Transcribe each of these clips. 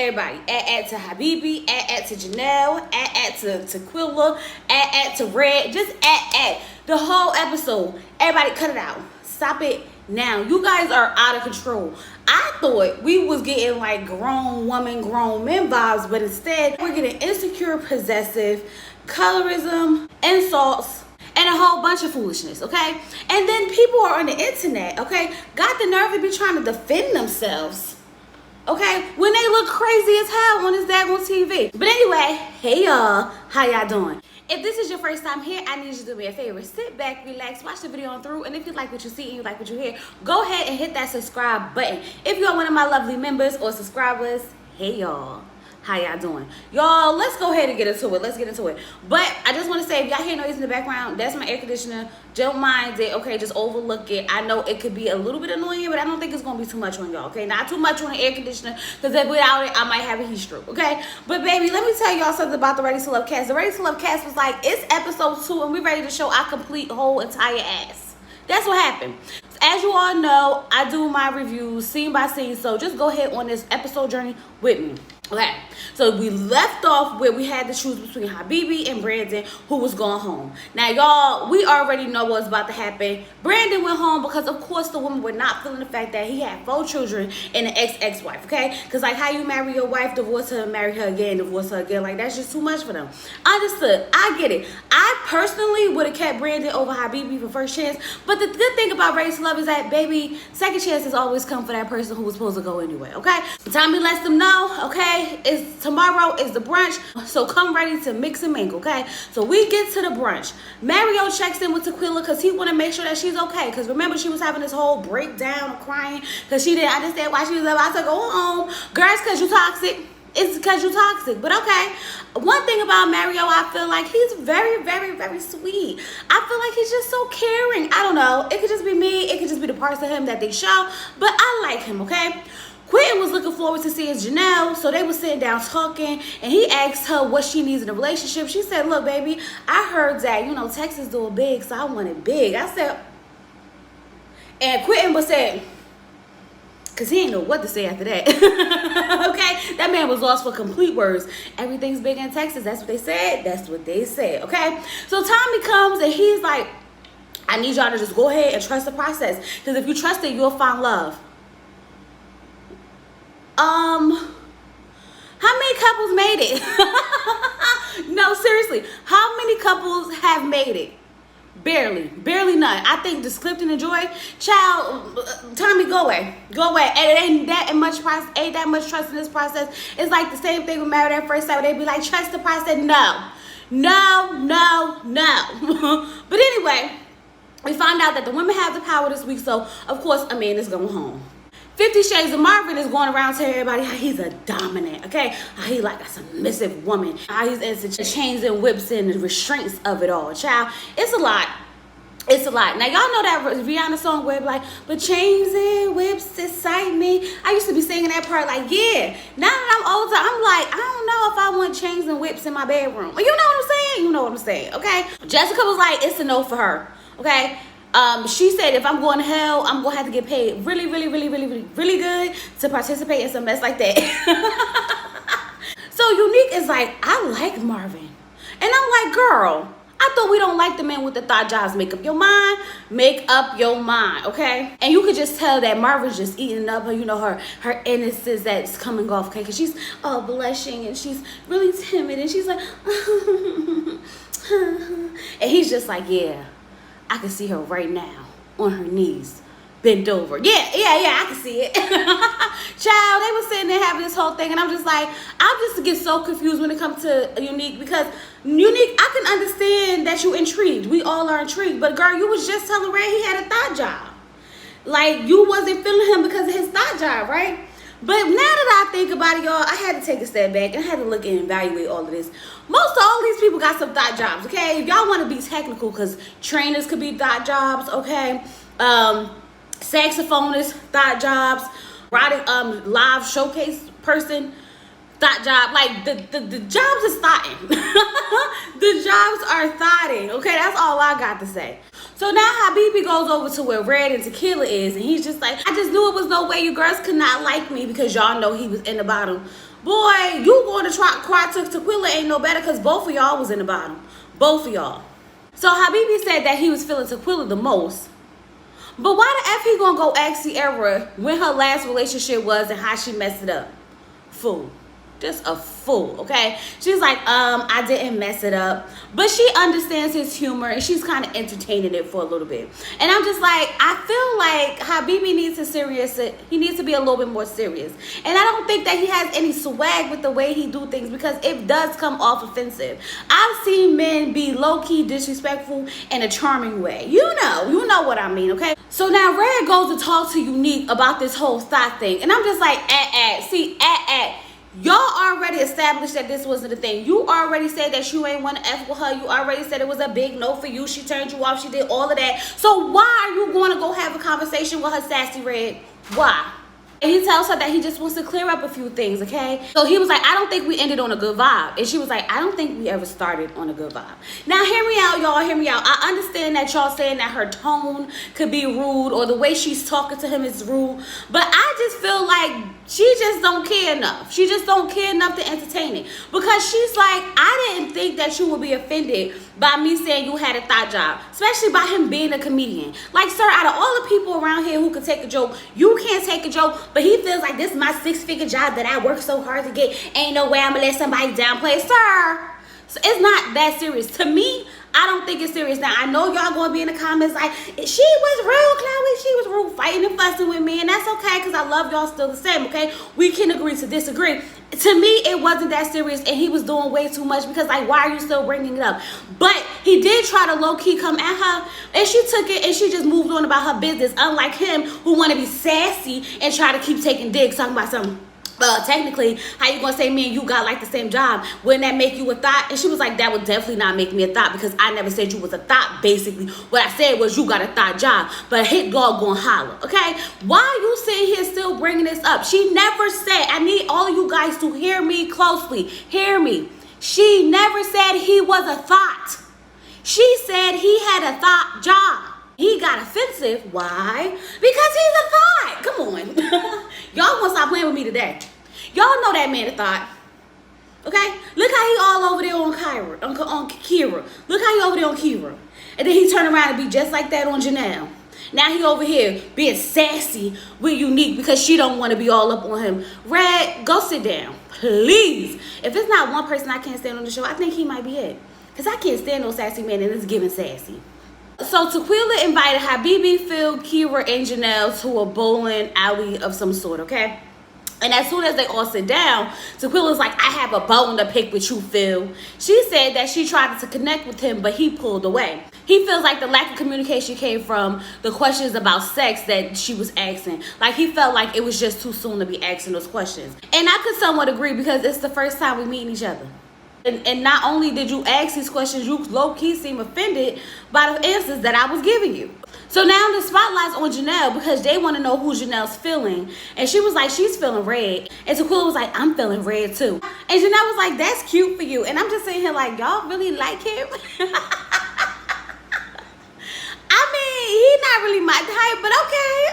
everybody. Add to Habibi, add to Janelle, add to Quilla, add to Red. Just add. The whole episode. Everybody cut it out. Stop it now. You guys are out of control. I thought we was getting like grown woman, grown men vibes, but instead we're getting insecure, possessive, colorism, insults, and a whole bunch of foolishness, okay? And then people are on the internet, okay, got the nerve to be trying to defend themselves, okay, when they look crazy as hell on this daggone TV. But anyway, hey y'all, how y'all doing? If this is your first time here, I need you to do me a favor. Sit back, relax, watch the video on through, and if you like what you see and you like what you hear, go ahead and hit that subscribe button. If you're one of my lovely members or subscribers, hey y'all, how y'all doing? Y'all, let's go ahead and get into it. Let's get into it. But I just want to say, if y'all hear noise in the background, that's my air conditioner. Don't mind it, okay? Just overlook it. I know it could be a little bit annoying, but I don't think it's going to be too much on y'all, okay? Not too much on the air conditioner, because if without it, I might have a heat stroke, okay? But baby, let me tell y'all something about the Ready to Love cast. The Ready to Love cast was like, it's episode 2, and we're ready to show our complete whole entire ass. That's what happened. As you all know, I do my reviews scene by scene, so just go ahead on this episode journey with me. Okay, so we left off where we had to choose between Habibi and Brandon, who was going home. Now, y'all, we already know what's about to happen. Brandon went home because, of course, the woman were not feeling the fact that he had 4 children and an ex-wife, okay? Because, like, how you marry your wife, divorce her, marry her again, divorce her again, like, that's just too much for them. Understood. I get it. I personally would have kept Brandon over Habibi for first chance, but the good thing about Ready to Love is that, baby, second chances always come for that person who was supposed to go anyway, okay? Tommy lets them know, okay? Tomorrow is the brunch, so come ready to mix and mingle, okay? So we get to the brunch. Mario checks in with Tequila because he want to make sure that she's okay. Because remember, she was having this whole breakdown of crying because she didn't understand why she was about to go home. Girls, because you toxic. It's because you toxic. But okay, one thing about Mario, I feel like he's very, very, very sweet. I feel like he's just so caring. I don't know. It could just be me. It could just be the parts of him that they show. But I like him, okay? Quentin was looking forward to seeing Janelle, so they were sitting down talking, and he asked her what she needs in a relationship. She said, look, baby, I heard that, you know, Texas doing big, so I want it big. I said, and Quentin was saying, because he didn't know what to say after that. Okay? That man was lost for complete words. Everything's big in Texas. That's what they said. That's what they said, okay? So Tommy comes, and he's like, I need y'all to just go ahead and trust the process, because if you trust it, you'll find love. How many couples made it? No, seriously, how many couples have made it? Barely none. I think just Clifton and Joy, child, Tommy, go away. And it ain't that much trust in this process. It's like the same thing with Married at First Sight. They be like, trust the process. No. But anyway, we found out that the women have the power this week, so of course a man is going home. 50 Shades of Marvin is going around telling everybody how he's a dominant, okay? How he like a submissive woman. How he's into chains and whips and the restraints of it all. Child, it's a lot. It's a lot. Now, y'all know that Rihanna song where it be like, but chains and whips excite me. I used to be singing that part like, yeah. Now that I'm older, I'm like, I don't know if I want chains and whips in my bedroom. You know what I'm saying? You know what I'm saying, okay? Jessica was like, it's a no for her, okay? She said if I'm going to hell, I'm going to have to get paid really good to participate in some mess like that. So Unique is like, I like Marvin. And I'm like, girl, I thought we don't like the men with the thought jobs. Make up your mind, okay? And you could just tell that Marvin's just eating up her, you know, her innocence that's coming off, okay? Because she's all blushing and she's really timid and she's like, and he's just like, yeah. I can see her right now on her knees, bent over. Yeah, I can see it. Child, they were sitting there having this whole thing, and I'm just like, I just get so confused when it comes to Unique, because Unique, I can understand that you're intrigued. We all are intrigued, but girl, you was just telling Ray he had a thought job. Like, you wasn't feeling him because of his thought job, right? But now that I think about it, y'all, I had to take a step back and I had to look and evaluate all of this. Most of all these people got some thought jobs, okay? If y'all want to be technical, because trainers could be thought jobs, okay? Saxophonists, thought jobs. Live showcase person, thought job. Like, the jobs is thoughting. The jobs are thoughting, okay? That's all I got to say. So now Habibi goes over to where Red and Tequila is, and he's just like, I just knew it was no way you girls could not like me, because y'all know he was in the bottom Boy, you going to cry to Tequila ain't no better because both of y'all was in the bottom. Both of y'all. So Habibi said that he was feeling Tequila the most. But why the F he gonna go ask Sierra when her last relationship was and how she messed it up? Fool. Just a fool, okay? She's like, I didn't mess it up. But she understands his humor and she's kind of entertaining it for a little bit. And I'm just like, I feel like Habibi needs he needs to be a little bit more serious. And I don't think that he has any swag with the way he do things because it does come off offensive. I've seen men be low-key disrespectful in a charming way. You know what I mean, okay? So now Red goes to talk to Unique about this whole thought thing. And I'm just like, y'all already established that this wasn't a thing. You already said that you ain't want to F with her. You already said it was a big no for you. She turned you off. She did all of that. So why are you going to go have a conversation with her, Sassy Red? Why? And he tells her that he just wants to clear up a few things, okay? So he was like, I don't think we ended on a good vibe. And she was like, I don't think we ever started on a good vibe. Now, hear me out, y'all. Hear me out. I understand that y'all saying that her tone could be rude or the way she's talking to him is rude. But I just feel like she just don't care enough. She just don't care enough to entertain it. Because she's like, I didn't think that you would be offended by me saying you had a thought job. Especially by him being a comedian. Like, sir, out of all the people around here who could take a joke, you can't take a joke. But he feels like this is my 6-figure job that I work so hard to get. Ain't no way I'm going to let somebody downplay. Sir, so it's not that serious. To me, I don't think it's serious. Now, I know y'all going to be in the comments like, she was rude, Chloe. She was rude, fighting and fussing with me. And that's okay because I love y'all still the same, okay? We can agree to disagree. To me, it wasn't that serious and he was doing way too much because, like, why are you still bringing it up? But he did try to low-key come at her and she took it and she just moved on about her business, unlike him who want to be sassy and try to keep taking digs, talking about something. Technically, how you gonna say me and you got like the same job? Wouldn't that make you a thought? And she was like, that would definitely not make me a thought because I never said you was a thought. Basically, what I said was you got a thought job, but a hit dog gonna holler, okay? Why are you sitting here still bringing this up? She never said, I need all of you guys to hear me closely. Hear me. She never said he was a thought. She said he had a thought job. He got offensive. Why? Because he's a thought. Come on. Y'all gonna stop playing with me today. Y'all know that man a thought. Okay? Look how he all over there on Kira. Look how he over there on Kira. And then he turned around and be just like that on Janelle. Now he over here being sassy with Unique because she don't want to be all up on him. Red, go sit down. Please. If it's not one person I can't stand on the show, I think he might be it. Because I can't stand no sassy man and it's giving sassy. So Tequila invited Habibi, Phil, Kira, and Janelle to a bowling alley of some sort, okay? And as soon as they all sit down, Tequila's like, I have a bone to pick with you, Phil. She said that she tried to connect with him, but he pulled away. He feels like the lack of communication came from the questions about sex that she was asking. Like, he felt like it was just too soon to be asking those questions. And I could somewhat agree because it's the first time we meeting each other. And not only did you ask these questions, you low-key seem offended by the answers that I was giving you. So now the spotlight's on Janelle because they want to know who Janelle's feeling. And she was like, she's feeling red. And Tequila was like, I'm feeling red too. And Janelle was like, that's cute for you. And I'm just sitting here like, y'all really like him? I mean, he's not really my type, but okay,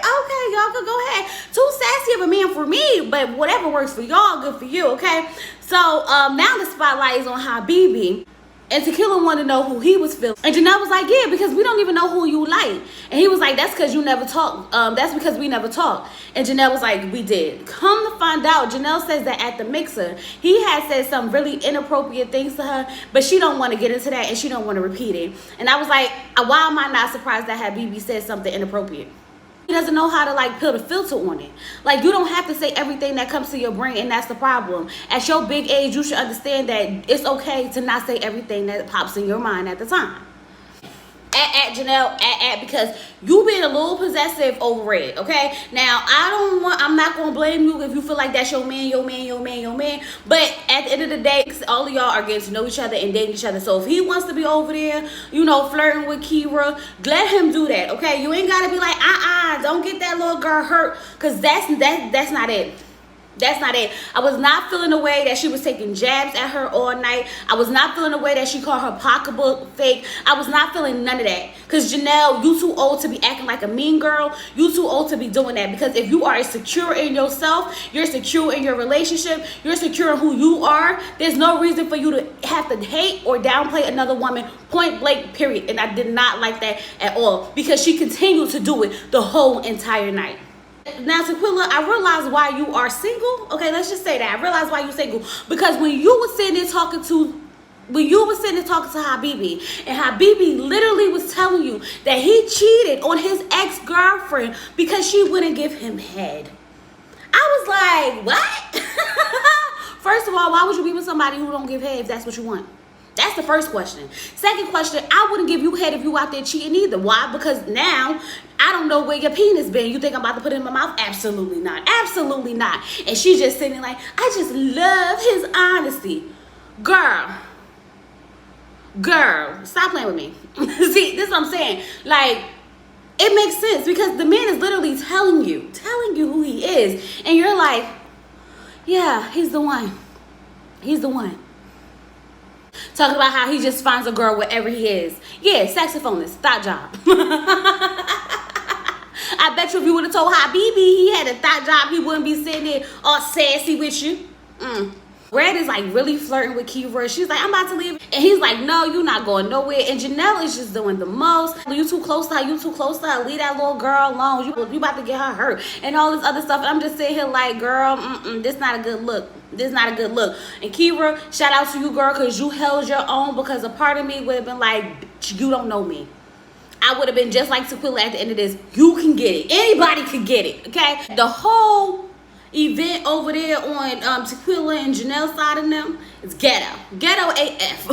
y'all can go ahead. Too sassy of a man for me, but whatever works for y'all, good for you, okay? So now the spotlight is on Habibi, and Tequila wanted to know who he was feeling. And Janelle was like, yeah, because we don't even know who you like. And he was like, that's because you never talk. That's because we never talk. And Janelle was like, we did. Come to find out, Janelle says that at the mixer, he had said some really inappropriate things to her, but she don't want to get into that and she don't want to repeat it. And I was like, why am I not surprised that Habibi said something inappropriate? He doesn't know how to like put a filter on it. Like, you don't have to say everything that comes to your brain, and that's the problem. At your big age, you should understand that it's okay to not say everything that pops in your mind at the time. Janelle, because you being a little possessive over it, okay? Now, I'm not gonna blame you if you feel like that's your man. But at the end of the day, all of y'all are getting to know each other and dating each other. So if he wants to be over there, you know, flirting with Kira, let him do that, okay? You ain't gotta be like, don't get that little girl hurt, because that's not it. That's not it. I was not feeling the way that she was taking jabs at her all night. I was not feeling the way that she called her pocketbook fake. I was not feeling none of that. Because Janelle, you too old to be acting like a mean girl. You too old to be doing that. Because if you are secure in yourself, you're secure in your relationship, you're secure in who you are, there's no reason for you to have to hate or downplay another woman, point blank, period. And I did not like that at all. Because she continued to do it the whole entire night. Now, Tequila, I realize why you are single. Okay, let's just say that. I realize why you're single. Because when you were sitting there talking to Habibi, and Habibi literally was telling you that he cheated on his ex-girlfriend because she wouldn't give him head. I was like, what? First of all, why would you be with somebody who don't give head if that's what you want? That's the first question. Second question, I wouldn't give you head if you out there cheating either. Why? Because now I don't know where your penis been. You think I'm about to put it in my mouth? Absolutely not. Absolutely not. And she's just sitting like, I just love his honesty. Girl, stop playing with me. See, this is what I'm saying. Like, it makes sense because the man is literally telling you who he is. And you're like, yeah, he's the one. He's the one. Talking about how he just finds a girl wherever he is. Yeah, saxophonist, thought job. I bet you if you would have told Habibi he had a thought job, he wouldn't be sitting there all sassy with you. Red is like really flirting with Kira. She's like, I'm about to leave. And he's like, no, you're not going nowhere. And Janelle is just doing the most. You too close to her. You too close to her. Leave that little girl alone. You about to get her hurt. And all this other stuff. And I'm just sitting here like, girl, this not a good look. This is not a good look. And Kira, shout out to you, girl, because you held your own. Because a part of me would have been like, you don't know me. I would have been just like Tequila at the end of this. You can get it. Anybody can get it, okay? The whole event over there on Tequila and Janelle's side of them is ghetto. Ghetto AF.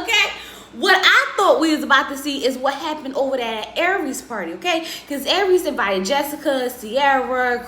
Okay? What I thought we was about to see is what happened over there at Aries' party, okay? Because Aries invited Jessica, Sierra,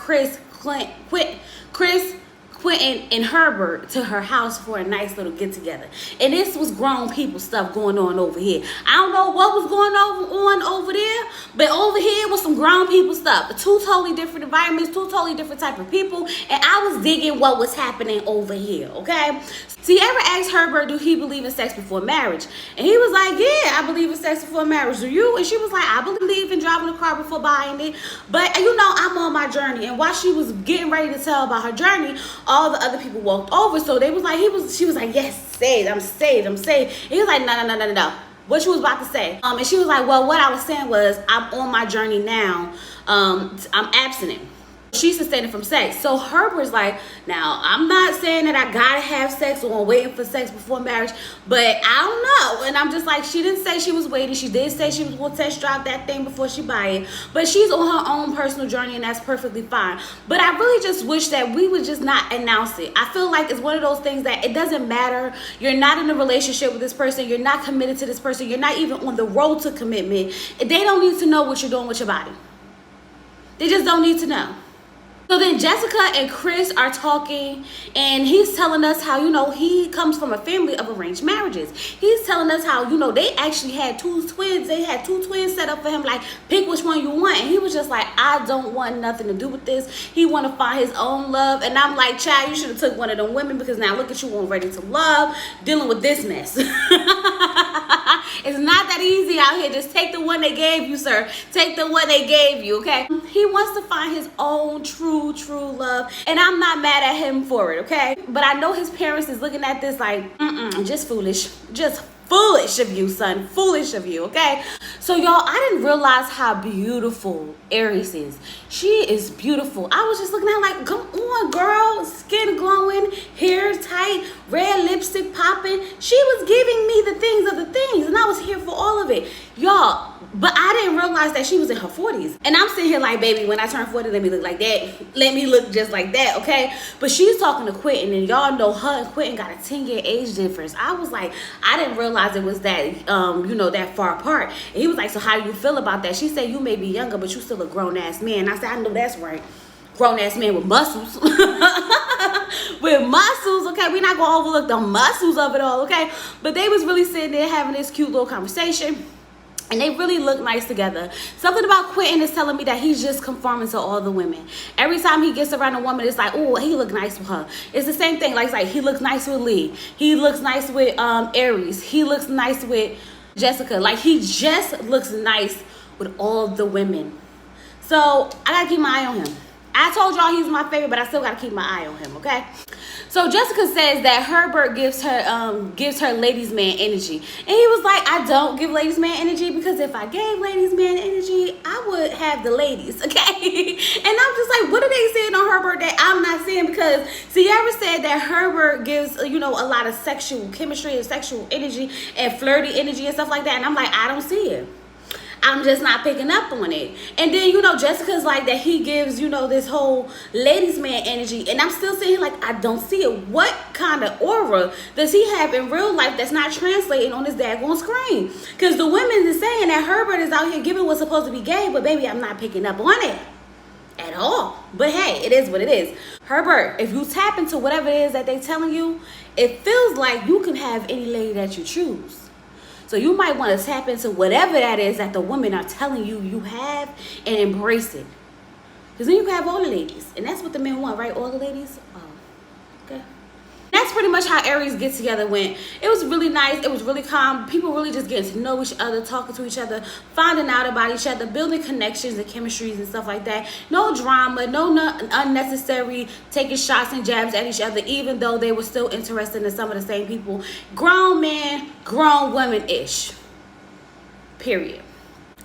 Quentin, and Herbert to her house for a nice little get together. And this was grown people stuff going on over here. I don't know what was going on over there, but over here was some grown people stuff. Two totally different environments, two totally different type of people. And I was digging what was happening over here, okay? Sierra asked Herbert, do he believe in sex before marriage? And he was like, yeah, I believe in sex before marriage. Do you? And she was like, I believe in driving a car before buying it. But, you know, I'm on my journey. And while she was getting ready to tell about her journey, all the other people walked over. So they was like, she was like, yes, saved. I'm saved. I'm saved. And he was like, no. What you was about to say? And she was like, well, what I was saying was, I'm on my journey now. I'm abstinent. She's sustained from sex. So Herbert's like, now, I'm not saying that I gotta have sex or I'm waiting for sex before marriage, but I don't know. And I'm just like, she didn't say she was waiting. She did say she was going to test drive that thing before she buy it. But she's on her own personal journey, and that's perfectly fine. But I really just wish that we would just not announce it. I feel like it's one of those things that it doesn't matter. You're not in a relationship with this person. You're not committed to this person. You're not even on the road to commitment. They don't need to know what you're doing with your body. They just don't need to know. So then Jessica and Chris are talking, and he's telling us how, you know, he comes from a family of arranged marriages. He's telling us how, you know, they actually had two twins. They had two twins set up for him, like, pick which one you want. And he was just like, I don't want nothing to do with this. He want to find his own love. And I'm like, child, you should have took one of them women, because now look at you on Ready to Love, dealing with this mess. It's not that easy out here. Just take the one they gave you, sir. Take the one they gave you, okay? He wants to find his own true love, and I'm not mad at him for it, okay? But I know his parents is looking at this like, just foolish. Just foolish of you, son. Foolish of you, okay? So, y'all, I didn't realize how beautiful Aries is. She is beautiful. I was just looking at her like, come on, girl. Skin glowing, hair tight, red lipstick popping. She was giving me the things of the things, and I was here for all of it. Y'all, but I didn't realize that she was in her 40s. And I'm sitting here like, baby, when I turn 40, let me look like that. Let me look just like that, okay? But she's talking to Quentin, and y'all know her and Quentin got a 10-year age difference. I was like, I didn't realize it was that, you know, that far apart. And he was like, so how do you feel about that? She said, you may be younger, but you still a grown-ass man. And I said, I know that's right. Grown-ass man with muscles. With muscles, okay? We're not going to overlook the muscles of it all, okay? But they was really sitting there having this cute little conversation. And they really look nice together. Something about Quentin is telling me that he's just conforming to all the women. Every time he gets around a woman, it's like, oh, he look nice with her. It's the same thing. Like, it's like he looks nice with Lee. He looks nice with Aries. He looks nice with Jessica. Like, he just looks nice with all the women. So I gotta keep my eye on him. I told y'all he's my favorite, but I still gotta keep my eye on him, okay? So Jessica says that Herbert gives her ladies man energy. And he was like, I don't give ladies man energy, because if I gave ladies man energy, I would have the ladies, okay? And I'm just like, what are they saying on Herbert that I'm not saying? Because Sierra said that Herbert gives, a lot of sexual chemistry and sexual energy and flirty energy and stuff like that. And I'm like, I don't see it. I'm just not picking up on it. And then, Jessica's like that he gives, this whole ladies man energy. And I'm still saying, like, I don't see it. What kind of aura does he have in real life that's not translating on his daggone screen? Because the women is saying that Herbert is out here giving what's supposed to be gay, but baby, I'm not picking up on it at all. But hey, it is what it is. Herbert, if you tap into whatever it is that they telling you, it feels like you can have any lady that you choose. So you might want to tap into whatever that is that the women are telling you you have and embrace it. Because then you can have all the ladies. And that's what the men want, right? All the ladies? Oh, okay. That's pretty much how Aries get together went. It was really nice. It was really calm. People really just getting to know each other, talking to each other, finding out about each other, building connections and chemistries and stuff like that. No drama, no unnecessary taking shots and jabs at each other, even though they were still interested in some of the same people. Grown men, grown women-ish. Period.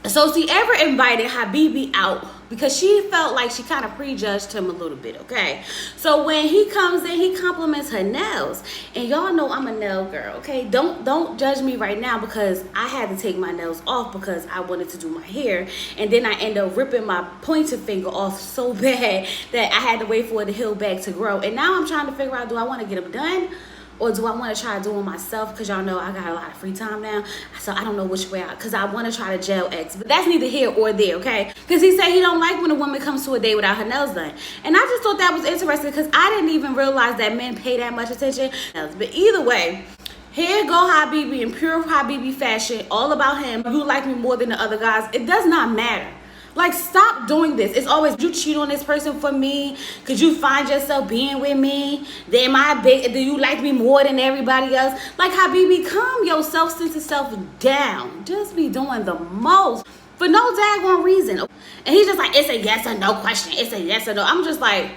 So Sierra invited Habibi out because she felt like she kind of prejudged him a little bit, okay? So when he comes in, he compliments her nails. And y'all know I'm a nail girl, okay? Don't judge me right now, because I had to take my nails off because I wanted to do my hair. And then I ended up ripping my pointer finger off so bad that I had to wait for it to heal back to grow. And now I'm trying to figure out, do I want to get them done? Or do I want to try doing myself? Because y'all know I got a lot of free time now. So I don't know which way because I want to try to gel X. But that's neither here or there, okay? Because he said he don't like when a woman comes to a date without her nails done. And I just thought that was interesting, because I didn't even realize that men pay that much attention. But either way, here go Habibi in pure Habibi fashion. All about him. You like me more than the other guys. It does not matter. Like, stop doing this. It's always, you cheat on this person for me. Could you find yourself being with me? Then do you like me more than everybody else? Like, Habibi, calm your self-centered self down. Just be doing the most for no daggone reason. And he's just like, it's a yes or no question. It's a yes or no. I'm just like,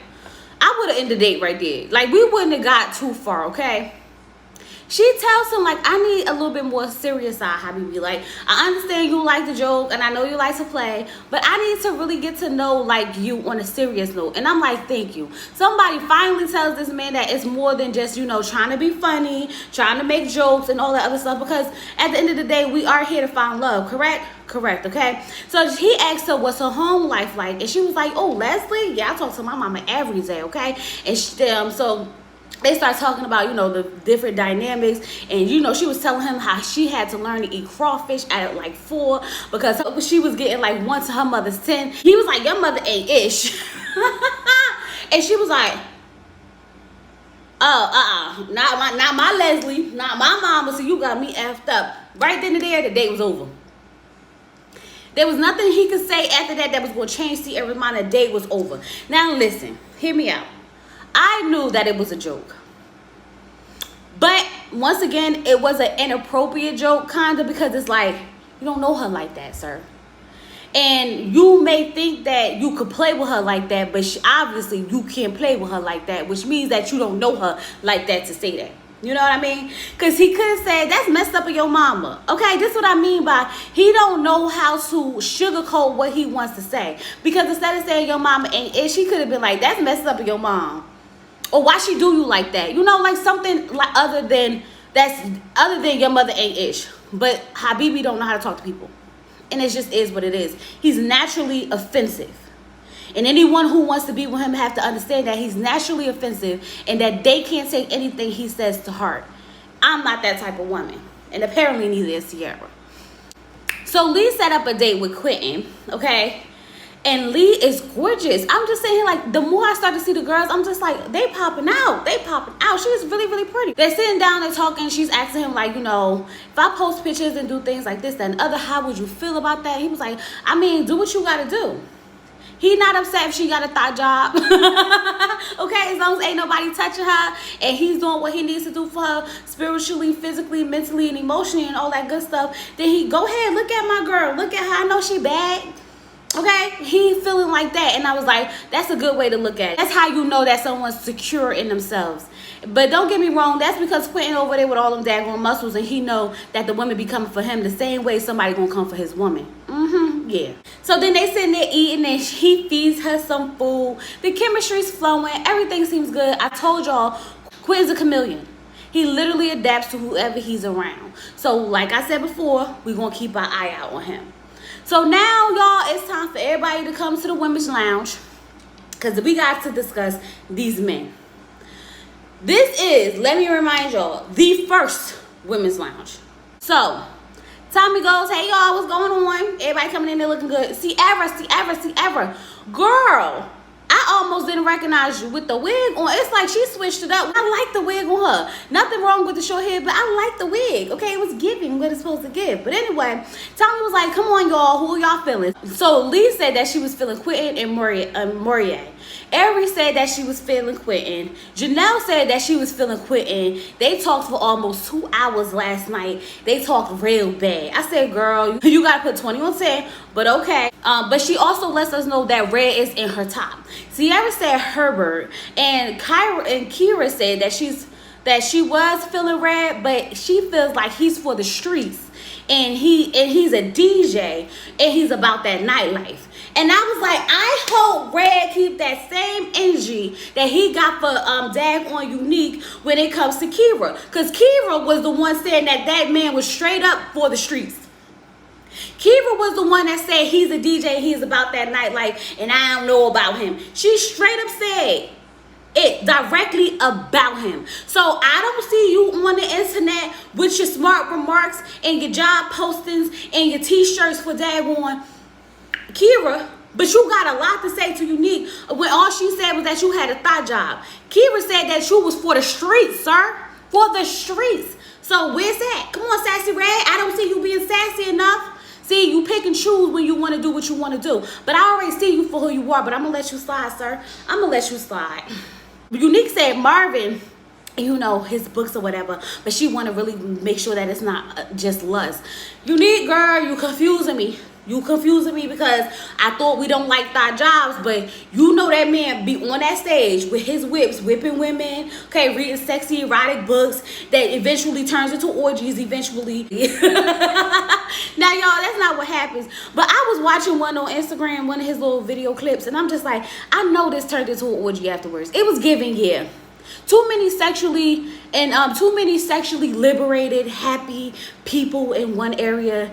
I would have ended the date right there. Like, we wouldn't have got too far, okay? She tells him, like, I need a little bit more serious side, Habibi. Like, I understand you like the joke, and I know you like to play, but I need to really get to know, like, you on a serious note. And I'm like, thank you. Somebody finally tells this man that it's more than just, trying to be funny, trying to make jokes and all that other stuff. Because at the end of the day, we are here to find love, correct? Correct, okay? So he asked her, what's her home life like? And she was like, oh, Leslie? Yeah, I talk to my mama every day, okay? And so they start talking about, the different dynamics. And, she was telling him how she had to learn to eat crawfish at like 4 because she was getting like 1 to her mother's 10. He was like, your mother ain't ish. And she was like, not my Leslie, not my mama. So you got me effed up. Right then and there, the date was over. There was nothing he could say after that was going to change Sierra's mind. The date was over. Now listen, hear me out. I knew that it was a joke. But once again, it was an inappropriate joke, kind of, because it's like, you don't know her like that, sir. And you may think that you could play with her like that, but obviously you can't play with her like that, which means that you don't know her like that to say that. You know what I mean? Because he could have said, that's messed up with your mama. Okay, this is what I mean by he don't know how to sugarcoat what he wants to say. Because instead of saying your mama ain't ish, she could have been like, that's messed up with your mom. Or why she do you like that? Like something like other than your mother ain't ish. But Habibi don't know how to talk to people. And it just is what it is. He's naturally offensive. And anyone who wants to be with him have to understand that he's naturally offensive and that they can't take anything he says to heart. I'm not that type of woman. And apparently neither is Sierra. So Lee set up a date with Quentin, okay? And Lee is gorgeous. I'm just saying, like, the more I start to see the girls, I'm just like, they popping out. They popping out. She's really, really pretty. They're sitting down and talking. She's asking him, like, you know, if I post pictures and do things like this, that, and other, how would you feel about that? He was like, I mean, do what you got to do. He not upset if she got a thought job. Okay, as long as ain't nobody touching her and he's doing what he needs to do for her spiritually, physically, mentally, and emotionally and all that good stuff, then he go ahead, look at my girl. Look at her. I know she bad. Okay, he feeling like that. And I was like, that's a good way to look at it. That's how you know that someone's secure in themselves. But don't get me wrong, that's because Quentin over there with all them daggone muscles, and he know that the women be coming for him the same way somebody gonna come for his woman. Yeah. So then they sitting there eating, and he feeds her some food. The chemistry's flowing. Everything seems good. I told y'all, Quentin's a chameleon. He literally adapts to whoever he's around. So like I said before, we're gonna keep our eye out on him. So now, y'all, it's time for everybody to come to the women's lounge, because we got to discuss these men. This is, let me remind y'all, the first women's lounge. So Tommy goes, hey y'all, what's going on? Everybody coming in there looking good. Sierra. Girl, I almost didn't recognize you with the wig on. It's like she switched it up. I like the wig on her. Nothing wrong with the short hair, but I like the wig. Okay, it was giving what it's supposed to give. But anyway, Tommy was like, come on y'all, who y'all feeling? So Lee said that she was feeling Quentin and Morier. Aries said that she was feeling Quentin. Janelle said that she was feeling Quentin. They talked for almost 2 hours last night. They talked real bad. I said, girl, you gotta put 20 on 10, but okay. But she also lets us know that red is in her top. Sierra said Herbert, and Kira said that she was feeling red, but she feels like he's for the streets, and he's a DJ, and he's about that nightlife. And I was like, I hope Red keep that same energy that he got for Daggone Unique when it comes to Kira. Because Kira was the one saying that man was straight up for the streets. Kira was the one that said he's a DJ, he's about that nightlife, and I don't know about him. She straight up said it directly about him. So I don't see you on the internet with your smart remarks and your job postings and your t-shirts for Daggone Kira, but you got a lot to say to Unique when all she said was that you had a thought job. Kira said that you was for the streets, sir. For the streets. So where's that? Come on, Sassy Red. I don't see you being sassy enough. See, you pick and choose when you want to do what you want to do. But I already see you for who you are, but I'm going to let you slide, sir. I'm going to let you slide. Unique said Marvin, you know, his books or whatever, but she want to really make sure that it's not just lust. Unique, girl, you confusing me. You confusing me because I thought we don't like thought jobs, but you know that man be on that stage with his whips, whipping women, okay, reading sexy erotic books that eventually turns into orgies eventually. Now, y'all, that's not what happens. But I was watching one on Instagram, one of his little video clips, and I'm just like, I know this turned into an orgy afterwards. It was giving, yeah. Too many sexually liberated, happy people in one area.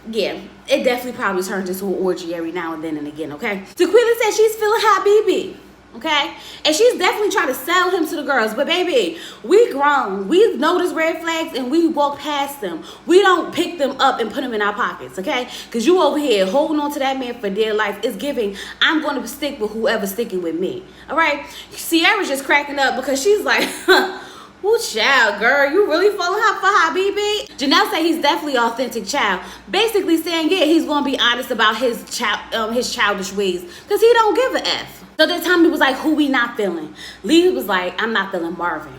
Yeah, it definitely probably turns into an orgy every now and then and again, okay? Tequila said she's feeling Habibi, okay? And she's definitely trying to sell him to the girls. But baby, we grown. We notice red flags and we walk past them. We don't pick them up and put them in our pockets, okay? Because you over here holding on to that man for dear life is giving, I'm going to stick with whoever's sticking with me, all right? Sierra's just cracking up because she's like, huh. Ooh, child, girl, you really falling for Habibi? Janelle said he's definitely authentic child. Basically saying, yeah, he's going to be honest about his childish ways because he don't give a F. So then Tommy was like, who we not feeling? Lee was like, I'm not feeling Marvin.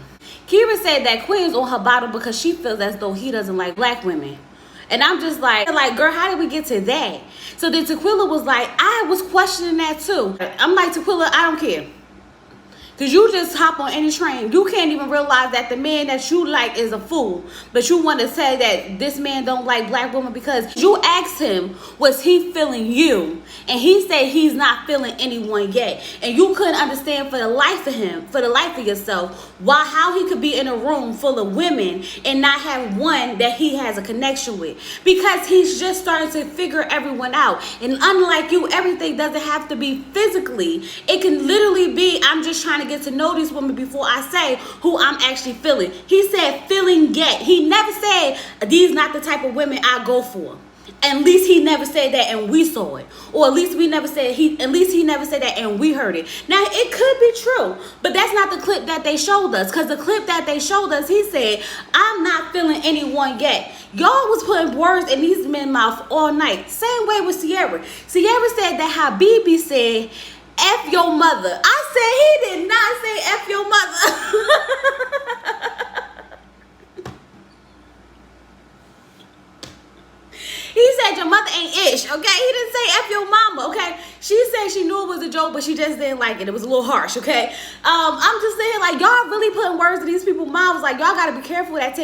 Kira said that Quinn's on her bottom because she feels as though he doesn't like black women. And I'm just like, girl, how did we get to that? So then Tequila was like, I was questioning that too. I'm like, Tequila, I don't care. Because you just hop on any train. You can't even realize that the man that you like is a fool. But you want to say that this man don't like black women because you asked him, was he feeling you? And he said he's not feeling anyone yet. And you couldn't understand for the life of him, for the life of yourself, how he could be in a room full of women and not have one that he has a connection with. Because he's just starting to figure everyone out. And unlike you, everything doesn't have to be physically. It can literally be, I'm just trying to get to know these women before I say who I'm actually feeling. He said feeling yet. He never said these not the type of women I go for. At least he never said that and we saw it. Or at least he never said that and we heard it. Now, it could be true, but that's not the clip that they showed us. Because the clip that they showed us, he said, I'm not feeling anyone yet. Y'all was putting words in these men's mouth all night. Same way with Sierra. Sierra said that Habibi said, F your mother. I said he did not say F your mother. He said your mother ain't ish, okay? He didn't say F your mama, okay? She said she knew it was a joke, but she just didn't like it. It was a little harsh, okay? I'm just saying, like, y'all really putting words in these people's mouths. Like, y'all gotta be careful with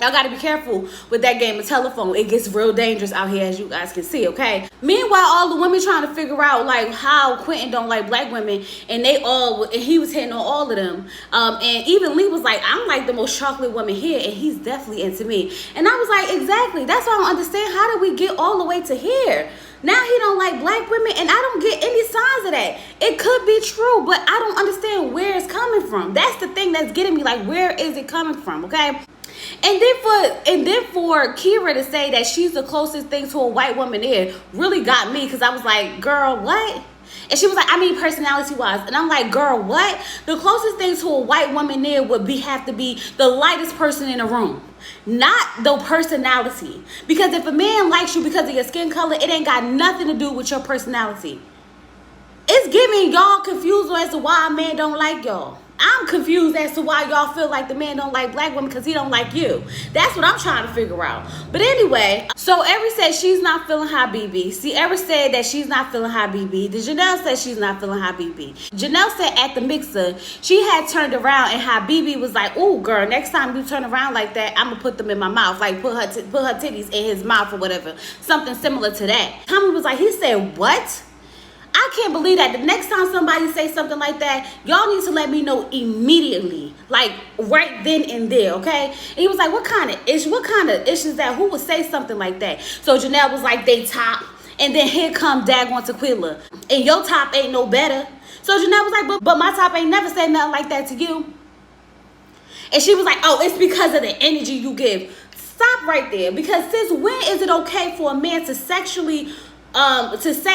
y'all gotta be careful with that game of telephone. It gets real dangerous out here, as you guys can see, okay? Meanwhile, all the women trying to figure out, like, how Quentin don't like black women, and he was hitting on all of them. And even Lee was like, I'm like the most chocolate woman here, and he's definitely into me. And I was like, exactly. That's why I don't understand. How did we get all the way to here? Now he don't like black women, and I don't get any signs of that. It could be true, but I don't understand where it's coming from. That's the thing that's getting me. Like, where is it coming from, okay? And then for Kira to say that she's the closest thing to a white woman there really got me, because I was like, girl, what? And she was like, I mean, personality-wise. And I'm like, girl, what? The closest thing to a white woman there would have to be the lightest person in the room, not the personality. Because if a man likes you because of your skin color, it ain't got nothing to do with your personality. It's giving y'all confused as to why a man don't like y'all. I'm confused as to why y'all feel like the man don't like black women because he don't like you. That's what I'm trying to figure out. But anyway, so Aries said she's not feeling Habibi. Sierra said that she's not feeling Habibi. Janelle said she's not feeling Habibi. Janelle said at the mixer, she had turned around and Habibi was like, "Ooh, girl, next time you turn around like that, I'm going to put them in my mouth." Like, put her titties in his mouth or whatever. Something similar to that. Tommy was like, he said, what? I can't believe that. The next time somebody say something like that, y'all need to let me know immediately. Like, right then and there, okay? And he was like, what kind of ish is that? Who would say something like that? So Janelle was like, they top. And then here come Dagon Tequila. And your top ain't no better. So Janelle was like, but my top ain't never said nothing like that to you. And she was like, oh, it's because of the energy you give. Stop right there. Because since when is it okay for a man to say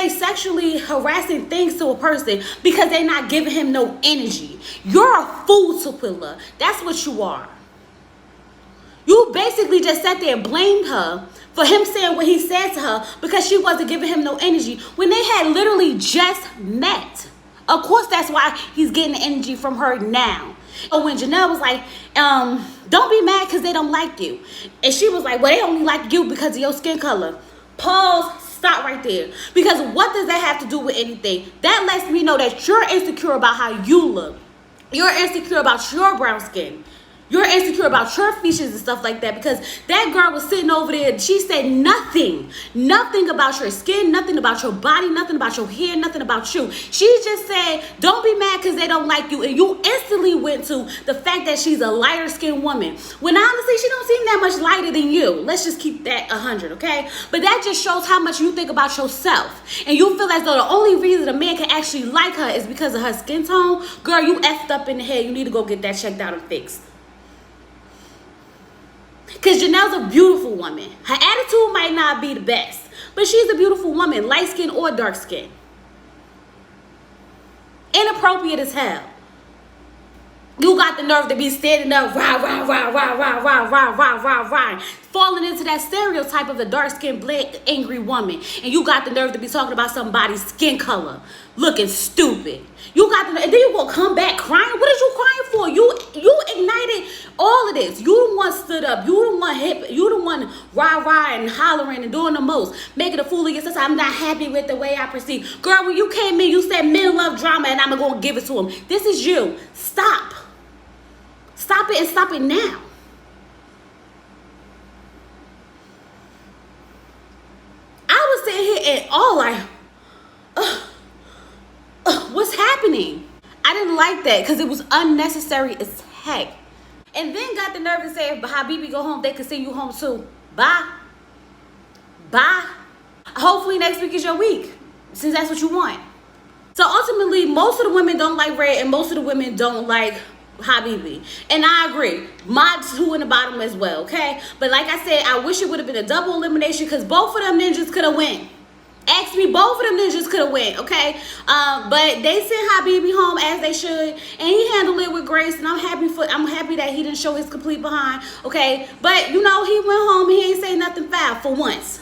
sexually harassing things to a person because they're not giving him no energy? You're a fool, Tequila. That's what you are. You basically just sat there and blamed her for him saying what he said to her because she wasn't giving him no energy when they had literally just met. Of course, that's why he's getting the energy from her now. So when Janelle was like, don't be mad because they don't like you. And she was like, well, they only like you because of your skin color. Pause. Stop right there. Because what does that have to do with anything? That lets me know that you're insecure about how you look. You're insecure about your brown skin. You're insecure about your features and stuff like that, because that girl was sitting over there. She said nothing about your skin, nothing about your body, nothing about your hair, nothing about you. She just said, don't be mad because they don't like you. And you instantly went to the fact that she's a lighter skinned woman. When honestly, she don't seem that much lighter than you. Let's just keep that 100, okay? But that just shows how much you think about yourself. And you feel as though the only reason a man can actually like her is because of her skin tone. Girl, you effed up in the head. You need to go get that checked out and fixed. Because Janelle's a beautiful woman. Her attitude might not be the best, but she's a beautiful woman, light skin or dark skin. Inappropriate as hell. You got the nerve to be standing up, falling into that stereotype of the dark-skinned, black, angry woman. And you got the nerve to be talking about somebody's skin color, looking stupid. You got the nerve, and then you gonna come back crying? What is you crying for? You ignited all of this. You the one stood up. You the one hip. You the one rah and hollering and doing the most, making a fool of yourself. I'm not happy with the way I perceive. Girl, when you came in, you said men love drama, and I'm gonna give it to them. This is you. Stop. Stop it, and stop it now. I was sitting here and all like, what's happening? I didn't like that because it was unnecessary as heck. And then got the nerve to say, if Habibi go home, they can send you home too. Bye. Bye. Hopefully next week is your week, since that's what you want. So ultimately, most of the women don't like red and most of the women don't like Habibi. And I agree. My 2 in the bottom as well, okay? But like I said, I wish it would have been a double elimination because both of them ninjas could have won. Ask me, both of them ninjas could have went, okay? But they sent Habibi home as they should, and he handled it with grace, and I'm happy that he didn't show his complete behind, okay? But you know, he went home and he ain't say nothing foul for once.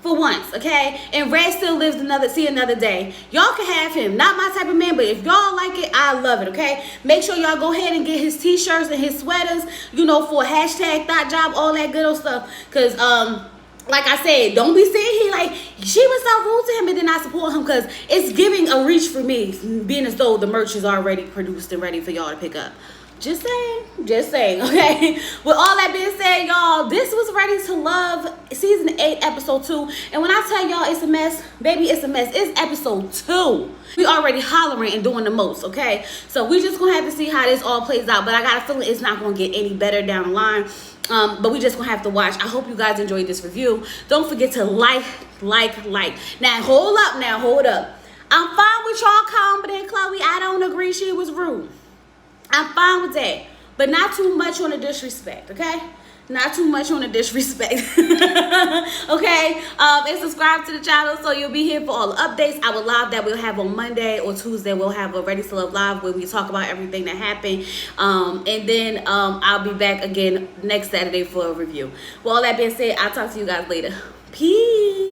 For once, okay? And Red still lives see another day. Y'all can have him. Not my type of man, but if y'all like it, I love it, okay? Make sure y'all go ahead and get his t-shirts and his sweaters, you know, for hashtag thought job, all that good old stuff. Because, like I said, don't be saying he like, she was so rude to him and then I support him, because it's giving a reach for me, being as though the merch is already produced and ready for y'all to pick up. Just saying, okay? With all that being said, y'all, this was Ready to Love season 8, episode 2. And when I tell y'all it's a mess, baby, it's a mess. It's episode 2. We already hollering and doing the most, okay? So we just gonna have to see how this all plays out. But I got a feeling it's not gonna get any better down the line. But we just gonna have to watch. I hope you guys enjoyed this review. Don't forget to like. Now hold up. I'm fine with y'all commenting, Chloe. I don't agree she was rude. I'm fine with that, but not too much on the disrespect, okay? Not too much on the disrespect, okay? And subscribe to the channel so you'll be here for all the updates. Our live that we'll have on Monday or Tuesday, we'll have a Ready to Love live where we talk about everything that happened. And then I'll be back again next Saturday for a review. With all that being said, I'll talk to you guys later. Peace.